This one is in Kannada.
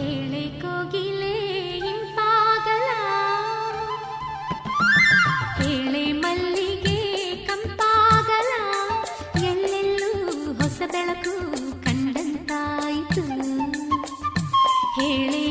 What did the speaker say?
ಹೇಳೆ ಕೋಗಿಲೆ ಇಂಪಾಗಲ, ಹೇಳೆ ಮಲ್ಲಿಗೆ ಕಂಪಾಗಲ, ಎಲ್ಲೆಲ್ಲೂ ಹೊಸ ಬೆಳಕು ಕಂಡಂತಾಯಿತು. ಹೇಳೆ